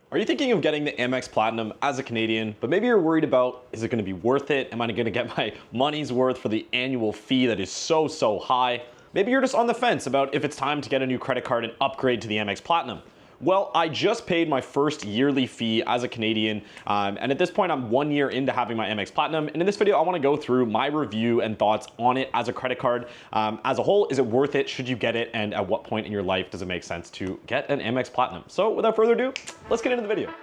Are you thinking of getting the AMEX Platinum as a Canadian, but maybe you're worried about, is it going to be worth it? Am I going to get my money's worth for the annual fee that is so high? Maybe you're just on the fence about if it's time to get a new credit card and upgrade to the AMEX Platinum. Well, I just paid my first yearly fee as a Canadian, and at this point I'm 1 year into having my AMEX Platinum, and in this video I want to go through my review and thoughts on it as a credit card. As a whole, is it worth it? Should you get it? And at what point in your life does it make sense to get an AMEX Platinum? So without further ado, let's get into the video.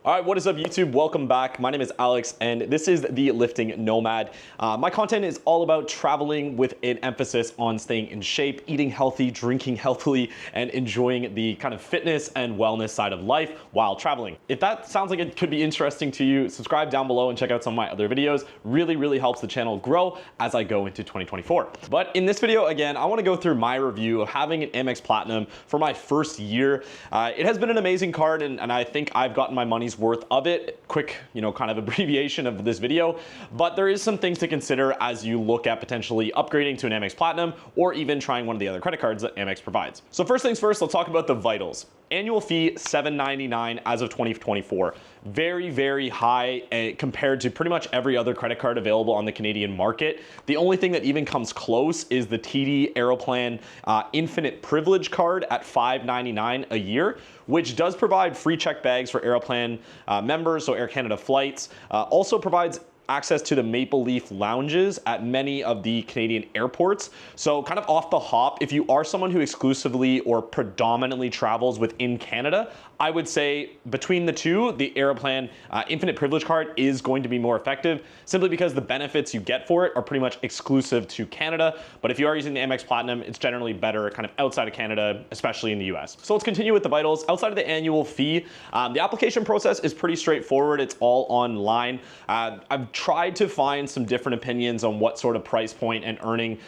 All right, what is up YouTube? Welcome back. My name is Alex and this is the Lifting Nomad. My content is all about traveling with an emphasis on staying in shape, eating healthy, drinking healthily, and enjoying the kind of fitness and wellness side of life while traveling. If that sounds like it could be interesting to you, subscribe down below and check out some of my other videos. Really helps the channel grow as I go into 2024. But in this video, again, I want to go through my review of having an AMEX Platinum for my first year. It has been an amazing card and I think I've gotten my money's worth of it. Quick, kind of abbreviation of this video, but there is some things to consider as you look at potentially upgrading to an AMEX Platinum or even trying one of the other credit cards that AMEX provides. So first things first, let's talk about the vitals. Annual fee $7.99 as of 2024. Very high compared to pretty much every other credit card available on the Canadian market. The only thing that even comes close is the TD Aeroplan Infinite Privilege card at $5.99 a year, which does provide free checked bags for Aeroplan members, so Air Canada flights. Also provides access to the Maple Leaf lounges at many of the Canadian airports. So kind of off the hop, if you are someone who exclusively or predominantly travels within Canada, I would say between the two, the Aeroplan Infinite Privilege card is going to be more effective simply because the benefits you get for it are pretty much exclusive to Canada. But if you are using the AMEX Platinum, it's generally better kind of outside of Canada, especially in the US. So let's continue with the vitals. Outside of the annual fee, the application process is pretty straightforward. It's all online. I've tried to find some different opinions on what sort of price point and earning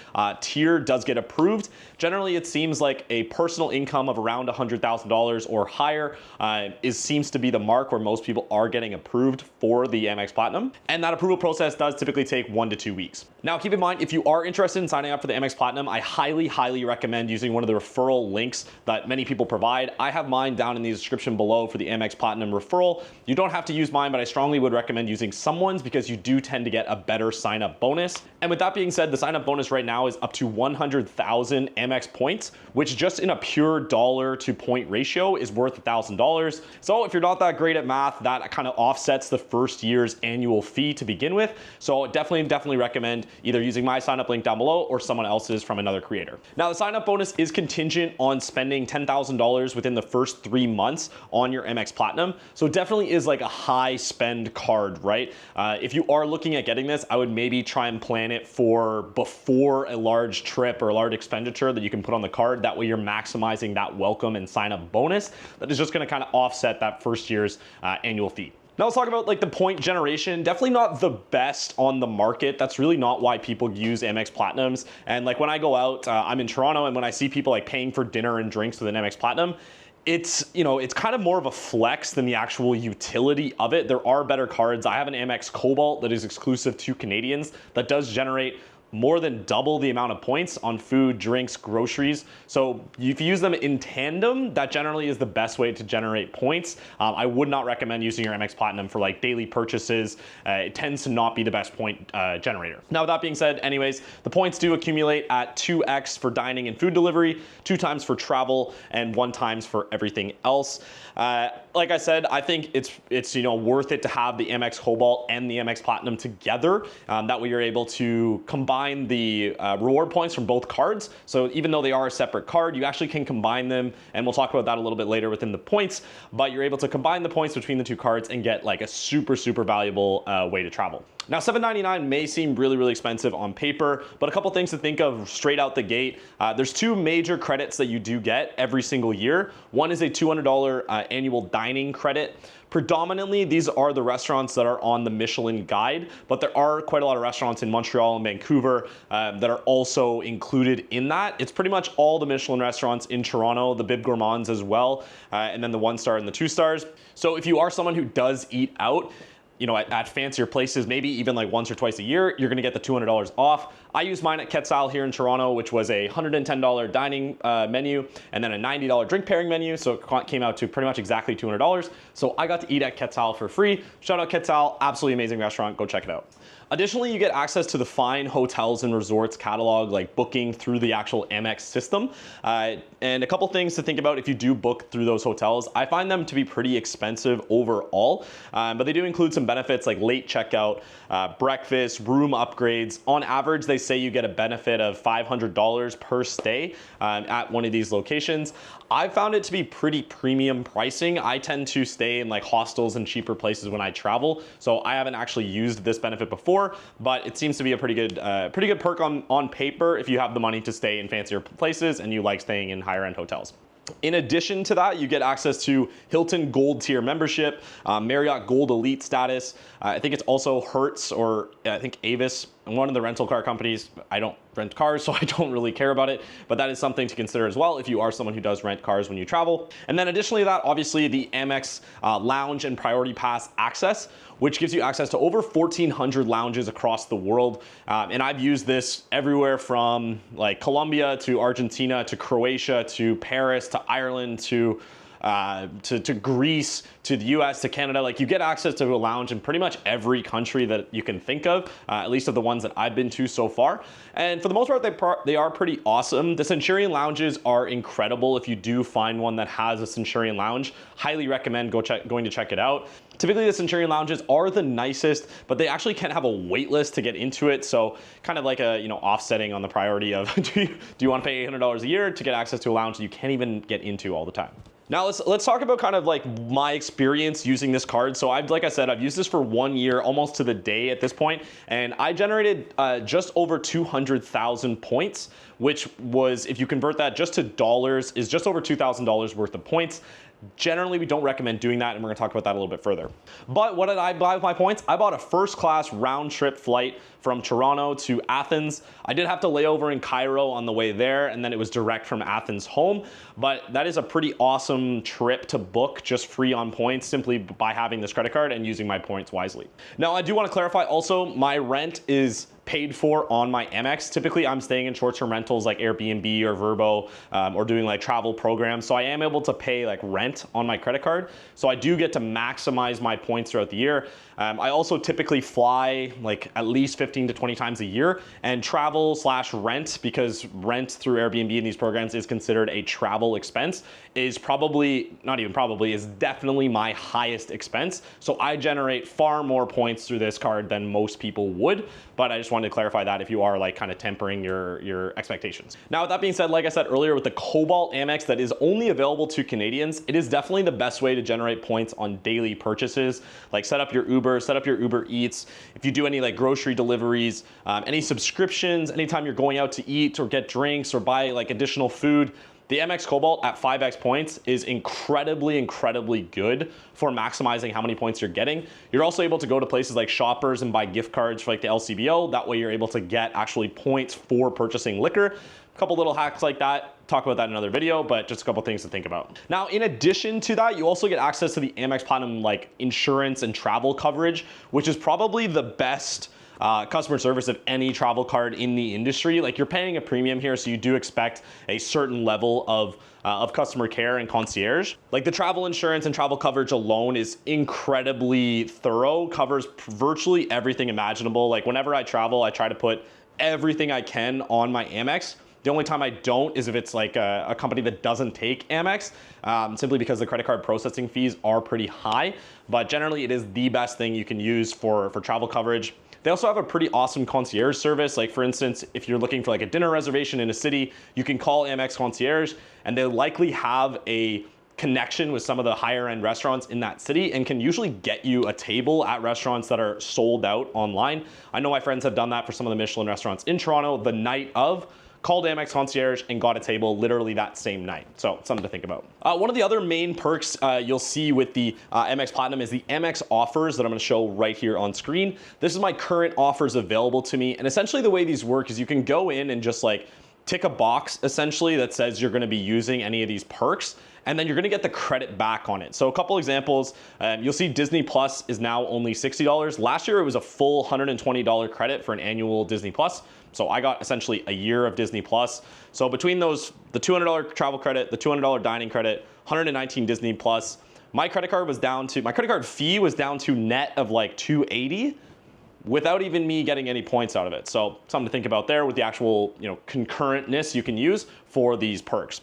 tier does get approved. Generally, it seems like a personal income of around $100,000 or higher seems to be the mark where most people are getting approved for the AMEX Platinum. And that approval process does typically take 1 to 2 weeks. Now, keep in mind, if you are interested in signing up for the AMEX Platinum, I highly recommend using one of the referral links that many people provide. I have mine down in the description below for the AMEX Platinum referral. You don't have to use mine, but I strongly would recommend using someone's because you do tend to get a better sign-up bonus. And with that being said, the sign-up bonus right now is up to 100,000 AMEX points, which just in a pure dollar to point ratio is worth $1,000. So if you're not that great at math, that kind of offsets the first year's annual fee to begin with. So definitely recommend either using my sign-up link down below or someone else's from another creator. Now, the sign-up bonus is contingent on spending $10,000 within the first 3 months on your AMEX Platinum. So it definitely is like a high spend card, right? If you are looking at getting this, I would maybe try and plan it for before a large trip or a large expenditure that you can put on the card. That way you're maximizing that welcome and sign-up bonus that is just going to kind of offset that first year's annual fee. Now let's talk about like the point generation. Definitely not the best on the market. That's really not why people use AMEX Platinums. And like when I go out, I'm in Toronto, and when I see people like paying for dinner and drinks with an AMEX Platinum, it's kind of more of a flex than the actual utility of it. There are better cards. I have an AMEX Cobalt that is exclusive to Canadians that does generate more than double the amount of points on food, drinks, groceries. So if you use them in tandem, that generally is the best way to generate points. I would not recommend using your AMEX Platinum for like daily purchases. It tends to not be the best point generator. Now, with that being said, anyways, the points do accumulate at 2x for dining and food delivery, 2 times for travel, and 1 times for everything else. Like I said, I think it's worth it to have the AMEX Cobalt and the AMEX Platinum together. That way you're able to combine the reward points from both cards. So even though they are a separate card, you actually can combine them, and we'll talk about that a little bit later within the points, but you're able to combine the points between the 2 cards and get like a super valuable way to travel. Now, $7.99 may seem really expensive on paper, but a couple things to think of straight out the gate. There's 2 major credits that you do get every single year. One is a $200 annual dining credit. Predominantly, these are the restaurants that are on the Michelin guide, but there are quite a lot of restaurants in Montreal and Vancouver that are also included in that. It's pretty much all the Michelin restaurants in Toronto, the Bib Gourmands as well, and then the 1 star and the 2 stars. So if you are someone who does eat out, you know, at fancier places, maybe even like once or twice a year, you're gonna get the $200 off. I use mine at Quetzal here in Toronto, which was a $110 dining menu and then a $90 drink pairing menu. So it came out to pretty much exactly $200. So I got to eat at Quetzal for free. Shout out Quetzal, absolutely amazing restaurant. Go check it out. Additionally, you get access to the fine hotels and resorts catalog, like booking through the actual AMEX system. And a couple things to think about if you do book through those hotels. I find them to be pretty expensive overall, but they do include some benefits like late checkout, breakfast, room upgrades. On average, they say you get a benefit of $500 per stay at one of these locations. I found it to be pretty premium pricing. I tend to stay in like hostels and cheaper places when I travel, so I haven't actually used this benefit before, but it seems to be a pretty good perk on paper if you have the money to stay in fancier places and you like staying in higher end hotels. In addition to that, you get access to Hilton Gold Tier membership, Marriott Gold Elite status. I think it's also Hertz, or I think Avis, one of the rental car companies. I don't rent cars, so I don't really care about it, but that is something to consider as well if you are someone who does rent cars when you travel. And then additionally to that, obviously the Amex Lounge and Priority Pass access, which gives you access to over 1,400 lounges across the world. And I've used this everywhere from like Colombia to Argentina to Croatia to Paris to Ireland to Greece, to the US, to Canada. Like, you get access to a lounge in pretty much every country that you can think of, at least of the ones that I've been to so far. And for the most part, they are pretty awesome. The Centurion lounges are incredible. If you do find one that has a Centurion lounge, highly recommend going to check it out. Typically the Centurion lounges are the nicest, but they actually can't have a wait list to get into it. So kind of like a, you know, offsetting on the priority of do you want to pay $800 a year to get access to a lounge that you can't even get into all the time. Now let's talk about kind of like my experience using this card. So like I said, I've used this for 1 year, almost to the day at this point, and I generated just over 200,000 points, which was, if you convert that just to dollars, is just over $2,000 worth of points. Generally, we don't recommend doing that, and we're gonna talk about that a little bit further. But what did I buy with my points? I bought a first-class round-trip flight from Toronto to Athens. I did have to lay over in Cairo on the way there, and then it was direct from Athens home. But that is a pretty awesome trip to book, just free on points, simply by having this credit card and using my points wisely. Now, I do want to clarify also, my rent is paid for on my Amex. Typically, I'm staying in short-term rentals like Airbnb or Vrbo, or doing like travel programs. So I am able to pay like rent on my credit card. So I do get to maximize my points throughout the year. I also typically fly like at least 15 to 20 times a year, and travel/rent, because rent through Airbnb in these programs is considered a travel expense, is probably, not even probably, is definitely my highest expense. So I generate far more points through this card than most people would, but I just wanted to clarify that if you are like kind of tempering your expectations. Now, with that being said, like I said earlier, with the Cobalt Amex that is only available to Canadians, it is definitely the best way to generate points on daily purchases. Like set up your Uber, set up your Uber Eats. If you do any like grocery deliveries, any subscriptions, anytime you're going out to eat or get drinks or buy like additional food, the Amex Cobalt at 5x points is incredibly good for maximizing how many points you're getting. You're also able to go to places like Shoppers and buy gift cards for like the LCBO. That way you're able to get actually points for purchasing liquor. A couple little hacks like that. Talk about that in another video, but just a couple things to think about. Now, in addition to that, you also get access to the AMEX Platinum like insurance and travel coverage, which is probably the best customer service of any travel card in the industry. Like, you're paying a premium here, so you do expect a certain level of customer care and concierge. Like, the travel insurance and travel coverage alone is incredibly thorough, covers virtually everything imaginable. Like, whenever I travel, I try to put everything I can on my Amex. The only time I don't is if it's like a company that doesn't take Amex, simply because the credit card processing fees are pretty high. But generally, it is the best thing you can use for travel coverage. They also have a pretty awesome concierge service. Like, for instance, if you're looking for like a dinner reservation in a city, you can call Amex Concierge, and they likely have a connection with some of the higher end restaurants in that city and can usually get you a table at restaurants that are sold out online. I know my friends have done that for some of the Michelin restaurants in Toronto the night of. Called Amex Concierge and got a table literally that same night. So something to think about. One of the other main perks you'll see with the AMEX Platinum is the AMEX offers that I'm gonna show right here on screen. This is my current offers available to me. And essentially the way these work is you can go in and just like tick a box essentially that says you're gonna be using any of these perks. and then you're gonna get the credit back on it. So a couple examples, you'll see Disney Plus is now only $60. Last year it was a full $120 credit for an annual Disney Plus. So I got essentially a year of Disney Plus. So between those, the $200 travel credit, the $200 dining credit, 119 Disney Plus, my credit card fee was down to net of like $280 without even me getting any points out of it. So something to think about there with the actual, concurrentness you can use for these perks.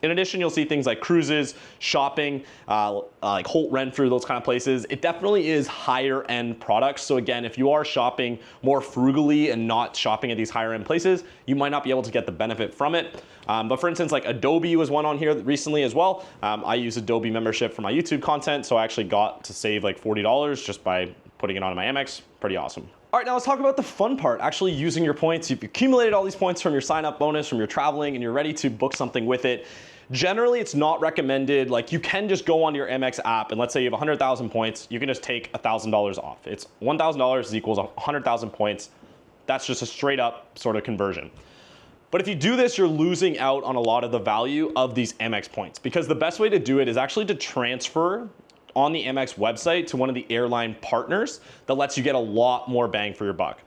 In addition, you'll see things like cruises, shopping, like Holt Renfrew, those kind of places. It definitely is higher end products. So again, if you are shopping more frugally and not shopping at these higher end places, you might not be able to get the benefit from it. But for instance, like Adobe was one on here recently as well. I use Adobe membership for my YouTube content, so I actually got to save like $40 just by putting it on my Amex. Pretty awesome. All right, now let's talk about the fun part, actually using your points. You've accumulated all these points from your sign up bonus, from your traveling, and you're ready to book something with it. Generally, it's not recommended. Like, you can just go onto your Amex app, and let's say you have 100,000 points, you can just take $1,000 off. It's $1,000 is equals 100,000 points. That's just a straight up sort of conversion. But if you do this, you're losing out on a lot of the value of these Amex points, because the best way to do it is actually to transfer on the Amex website to one of the airline partners that lets you get a lot more bang for your buck.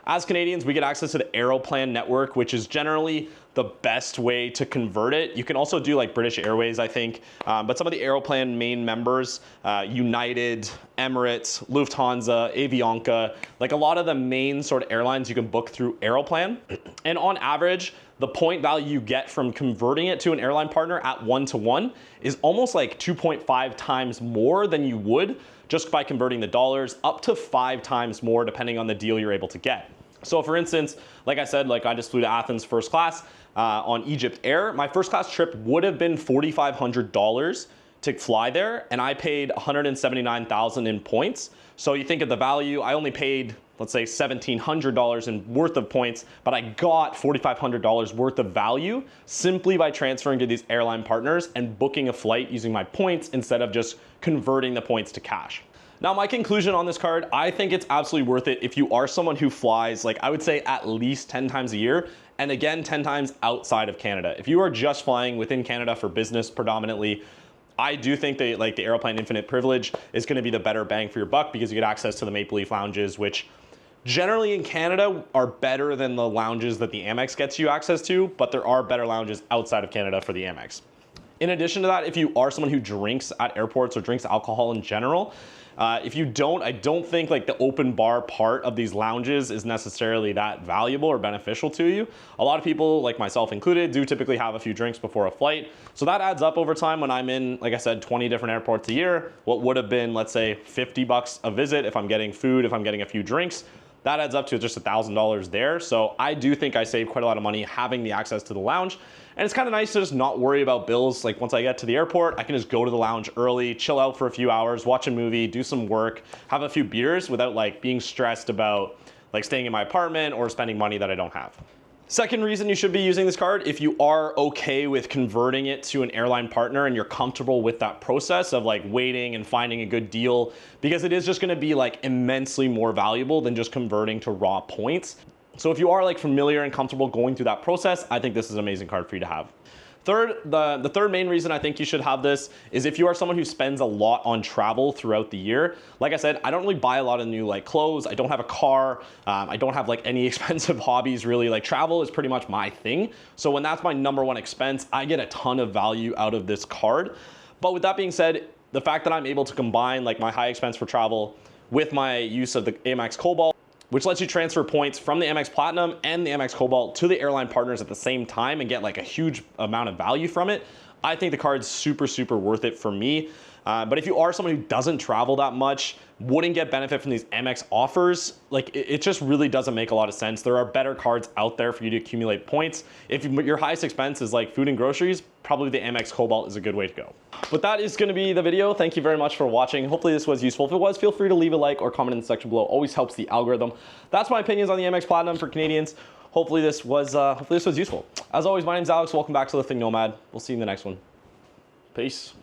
As Canadians, we get access to the Aeroplan network, which is generally the best way to convert it. You can also do like British Airways, I think, but some of the Aeroplan main members, United, Emirates, Lufthansa, Avianca, like a lot of the main sort of airlines you can book through Aeroplan. And on average, the point value you get from converting it to an airline partner at 1-to-1 is almost like 2.5 times more than you would just by converting the dollars, up to 5 times more depending on the deal you're able to get. So for instance, like I said, like I just flew to Athens first class on Egypt Air. My first class trip would have been $4,500 to fly there, and I paid $179,000 in points. So you think of the value, I only paid, let's say $1,700 in worth of points, but I got $4,500 worth of value simply by transferring to these airline partners and booking a flight using my points instead of just converting the points to cash. Now, my conclusion on this card, I think it's absolutely worth it if you are someone who flies, like I would say at least 10 times a year, and again, 10 times outside of Canada. If you are just flying within Canada for business predominantly, I do think that like the Aeroplan Infinite Privilege is gonna be the better bang for your buck, because you get access to the Maple Leaf lounges, which generally in Canada are better than the lounges that the Amex gets you access to, but there are better lounges outside of Canada for the Amex. In addition to that, if you are someone who drinks at airports or drinks alcohol in general, if you don't, I don't think like the open bar part of these lounges is necessarily that valuable or beneficial to you. A lot of people, like myself included, do typically have a few drinks before a flight. So that adds up over time when I'm in, like I said, 20 different airports a year. What would have been, let's say, $50 a visit if I'm getting food, if I'm getting a few drinks, that adds up to just $1,000 there. So I do think I save quite a lot of money having the access to the lounge. And it's kind of nice to just not worry about bills. Like once I get to the airport, I can just go to the lounge early, chill out for a few hours, watch a movie, do some work, have a few beers without like being stressed about like staying in my apartment or spending money that I don't have. Second reason you should be using this card, if you are okay with converting it to an airline partner and you're comfortable with that process of like waiting and finding a good deal, because it is just gonna be like immensely more valuable than just converting to raw points. So if you are like familiar and comfortable going through that process, I think this is an amazing card for you to have. Third, the third main reason I think you should have this is if you are someone who spends a lot on travel throughout the year. Like I said, I don't really buy a lot of new like clothes. I don't have a car. I don't have like any expensive hobbies really. Like travel is pretty much my thing. So when that's my number one expense, I get a ton of value out of this card. But with that being said, the fact that I'm able to combine like my high expense for travel with my use of the AMEX Cobalt, which lets you transfer points from the AMEX Platinum and the AMEX Cobalt to the airline partners at the same time and get like a huge amount of value from it, I think the card's super, super worth it for me. But if you are someone who doesn't travel that much, wouldn't get benefit from these Amex offers, like it just really doesn't make a lot of sense. There are better cards out there for you to accumulate points. If your highest expense is like food and groceries, probably the Amex Cobalt is a good way to go. But that is gonna be the video. Thank you very much for watching. Hopefully this was useful. If it was, feel free to leave a like or comment in the section below. Always helps the algorithm. That's my opinions on the AMEX Platinum for Canadians. Hopefully this was useful. As always, my name's Alex. Welcome back to Lifting Nomad. We'll see you in the next one. Peace.